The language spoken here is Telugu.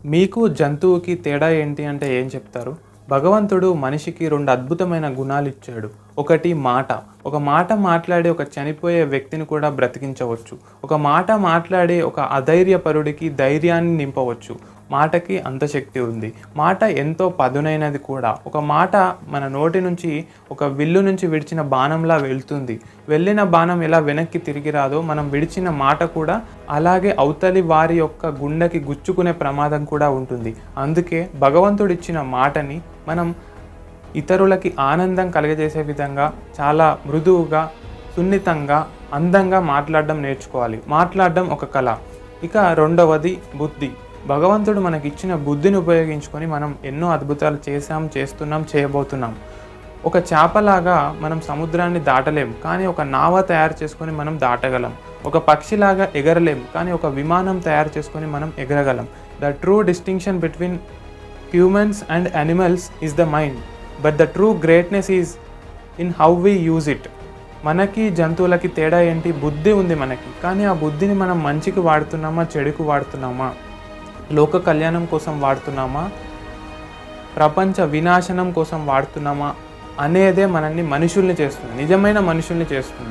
మీకు జంతువుకి తేడా ఏంటి అంటే ఏం చెప్తారు? భగవంతుడు మనిషికి 2 అద్భుతమైన గుణాలిచ్చాడు. ఒకటి మాట. ఒక మాట మాట్లాడి ఒక చనిపోయే వ్యక్తిని కూడా బ్రతికించవచ్చు. ఒక మాట మాట్లాడి ఒక అధైర్యపరుడికి ధైర్యాన్ని నింపవచ్చు. మాటకి అంత శక్తి ఉంది. మాట ఎంతో పదునైనది కూడా. ఒక మాట మన నోటి నుంచి ఒక విల్లు నుంచి విడిచిన బాణంలా వెళ్తుంది. వెళ్ళిన బాణం ఎలా వెనక్కి తిరిగి రాదో మనం విడిచిన మాట కూడా అలాగే అవతలి వారి యొక్క గుండెకి గుచ్చుకునే ప్రమాదం కూడా ఉంటుంది. అందుకే భగవంతుడిచ్చిన మాటని మనం ఇతరులకి ఆనందం కలుగజేసే విధంగా చాలా మృదువుగా, సున్నితంగా, అందంగా మాట్లాడడం నేర్చుకోవాలి. మాట్లాడడం ఒక కళ. ఇక రెండవది బుద్ధి. భగవంతుడు మనకిచ్చిన బుద్ధిని ఉపయోగించుకొని మనం ఎన్నో అద్భుతాలు చేస్తున్నాం, చేయబోతున్నాం. ఒక చేపలాగా మనం సముద్రాన్ని దాటలేం, కానీ ఒక నావ తయారు చేసుకొని మనం దాటగలం. ఒక పక్షిలాగా ఎగరలేం, కానీ ఒక విమానం తయారు చేసుకొని మనం ఎగరగలం. The true distinction between humans and animals is the mind, but the true greatness is in how we use it. మనకి జంతువులకి తేడా ఏంటి? బుద్ధి ఉంది మనకి, కానీ ఆ బుద్ధిని మనం మంచికి వాడుతున్నామా, చెడుకు వాడుతున్నామా, లోక కళ్యాణం కోసం వాడుతున్నామా, ప్రపంచ వినాశనం కోసం వాడుతున్నామా అనేదే మనల్ని మనుషుల్ని చేస్తుంది, నిజమైన మనుషుల్ని చేస్తుంది.